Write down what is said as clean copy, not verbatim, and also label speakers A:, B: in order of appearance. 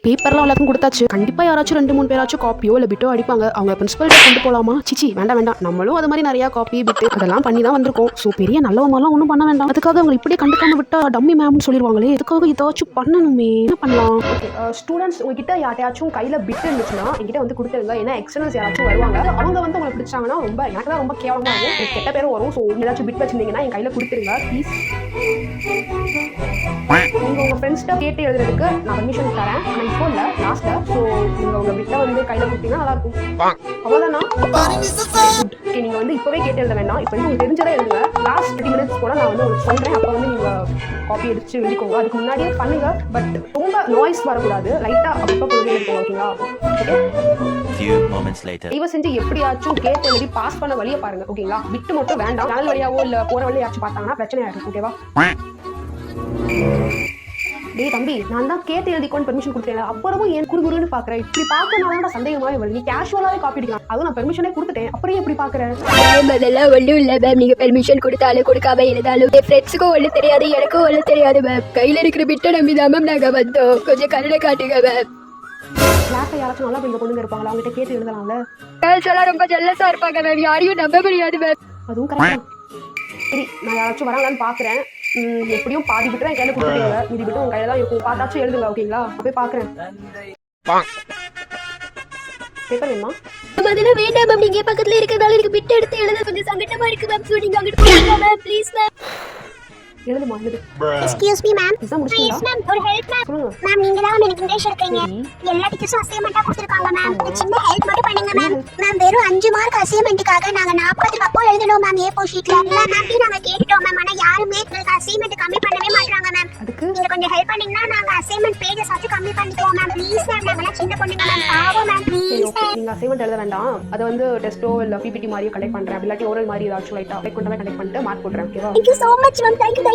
A: பேப்பர்லாம் எல்லாத்தையும் கொடுத்தாச்சு. கண்டிப்பா யாராச்சும் 2-3 பேராச்சும் காப்பியோ இல்லை பிட்டோ அடிப்பாங்க. அவங்க பிரின்சிபல்கிட்ட கொண்டு போகலாமா? சிச்சி வேண்டாம் வேண்டாம், நம்மளும் அது மாதிரி நிறையா காப்பி பிட்டு அதெல்லாம் பண்ணி தான் வந்திருக்கோம். ஸோ பெரிய நல்லவங்கலாம் ஒன்றும் பண்ண வேண்டாம். அதுக்காக அவங்க இப்படியே கண்டுக்காம விட்டா டம்மி மேம்னு சொல்லிடுவாங்களே. இதுக்காக ஏதாச்சும் பண்ணணுமே, என்ன பண்ணலாம்? ஓகே ஸ்டூடெண்ட்ஸ், உங்ககிட்ட யார்ட்டையாச்சும் கையில் பிட்டு இருந்துச்சுன்னா என்கிட்ட வந்து கொடுத்துருங்க. ஏன்னா எக்ஸ்டர்னல்ஸ் யாராச்சும் வருவாங்க, அவங்க வந்து உங்களை பிடிச்சாங்கன்னா ரொம்ப எனக்கு தான் ரொம்ப கேவலமாக இருக்கும், கெட்ட பேரும் வரும். ஸோ ஏதாச்சும் பிட் வச்சிருந்தீங்கன்னா என் கையில் கொடுத்துருங்க ப்ளீஸ். நீங்கள் உங்கள் ஃப்ரெண்ட்ஸ்கிட்ட கேட்டு எழுதுறதுக்கு நான் பர்மிஷன் தரேன். ஆனால் இப்போ இல்லை, லாஸ்ட்டில். ஸோ நீங்கள் உங்கள் பிட்டை வந்து கையில் கொடுத்தீங்கன்னா நல்லாயிருக்கும். அவ்வளோதானா? ஓகே, நீங்கள் வந்து இப்போவே கேட்டு எழுத வேண்டாம். இப்போ வந்து உங்களுக்கு தெரிஞ்சதை எழுதுங்க. லாஸ்ட் 30 மினிட்ஸ் கூட நான் வந்து உங்களுக்கு சொல்கிறேன். அப்போ வந்து நீங்கள் காப்பி அடிச்சு எழுதிக்கோங்க. அதுக்கு முன்னாடியே பண்ணுங்க, பட் ரொம்ப நாய்ஸ் வரக்கூடாது. லைட்டாக அப்பப்போ கொஞ்சம் எழுதிக்கோங்க. ஓகேங்களா? தயவு செஞ்சு எப்படியாச்சும் கேட்டு எழுதி பாஸ் பண்ண வழியை பாருங்க. ஓகேங்களா? விட்டு மட்டும் வேண்டாம். ஜன்னல் வழியாவோ இல்லை போகிற வழியாச்சும் பார்த்தாங்கன்னா பிரச்சனை ஆகிடும். ஓகேவா? டேய் தம்பி, நான் தான் கேட்டு எழுதிக்கோன்னு பெர்மிஷன் கொடுத்தேன். அப்புறமும் ஏன் குறுகுறுன்னு பார்க்குறேன்? இப்படி பார்க்கறதுனால சந்தேகமாகவே வருது. நீ கேஷுவலாகவே காப்பி அடிக்கலாம். அதுவும் நான் பெர்மிஷனே கொடுத்துட்டேன், அப்புறம் எப்படி பார்க்குறேன்?
B: அதெல்லாம் ஒன்றும் இல்லை மேம். நீங்கள் பெர்மிஷன் கொடுத்தாலும் கொடுக்காம எழுதாலும் என் ஃப்ரெண்ட்ஸுக்கும் ஒன்றும் தெரியாது, எனக்கும் ஒன்றும் தெரியாது மேம். கையில் இருக்கிற பிட்டை நம்பி தான் மேம் நாங்கள் வந்தோம். கொஞ்சம் கருணை காட்டுங்க மேம்.
A: கிளாஸில் யாராச்சும் நல்லா கொஞ்சம் பொண்ணுங்க இருப்பாங்களா? அவங்ககிட்ட கேட்டு எழுதலாம்ல.
B: கேர்ள்ஸ் எல்லாம் ரொம்ப ஜெல்லஸாக இருப்பாங்க மேம். யாரையும் நம்ப முடியாது மேம்.
A: அதுவும் கரெக்ட். சரி, நான் யாராச்சும் வராங்களான்னு பார்க்குறேன். எப்படியும் பாதி விட்டு என் கையில் கொடுத்துருங்க. மீதி விட்டு உங்கள் கையில் தான் இருக்கும். பார்த்தாச்சும் எழுதுங்க. ஓகேங்களா? போய் பார்க்குறேன். பேப்பர் வேணுமா?
B: அதெல்லாம் வேண்டாம் மேம். நீங்கள் பக்கத்தில் இருக்கிறதால எனக்கு பிட் எடுத்து எழுத கொஞ்சம் சங்கட்டமாக இருக்குது மேம். ஸோ நீங்கள் அங்கிட்டு போங்க மேம், ப்ளீஸ் மேம்.
A: எழுதுமா எழுது.
C: Excuse me ma'am.
A: எக்ஸாம் முடிச்சிட்டீங்களா?
C: எஸ் மேம், ஒரு ஹெல்ப் மேம்.
A: சொல்லுங்க.
C: மேம் நீங்க தான் எனக்கு இங்கிலீஷ் எடுக்கறீங்க. எல்லா டீச்சர்ஸும் அசைன்மென்ட்டா கொடுத்திருக்காங்க மேம். ஒரு சின்ன ஹெல்ப் மட்டும் பண்ணுங்க மேம். மேம் வெறும் 5 மார்க் அசைன்மென்ட்டுக்காக நாங்க 40 பக்கம் எழுதணும் மேம் A4 ஷீட்ல. மேம் நாங்க கேட்டோம் மேம், ஆனா யாருமே எங்களுக்கு அசைன்மென்ட் கம்மி பண்ணவே மாட்டறாங்க மேம்.
A: அதுக்கு
C: நீங்க கொஞ்சம் ஹெல்ப் பண்ணீங்கன்னா நாங்க அசைன்மென்ட் பேஜஸ் ஆச்சு கம்மி பண்ணிக்குவோம் மேம். ப்ளீஸ் மேம், நாங்கலாம் சின்ன பொண்ணுங்க மேம். பாவம் மேம், ப்ளீஸ்.
A: நீங்க அசைன்மென்ட் எழுத வேண்டாம். அது வந்து டெஸ்டோ இல்ல PPT மாதிரியோ கலெக்ட் பண்றேன். இல்லாட்டி ஓரல் மாதிரி ஏதாச்சும் லைட்டா கலெக்ட் பண்ணிட்டு மார்க் போடுறேன். ஓகேவா?
C: Thank you so much ma'am. Thank you ma'am.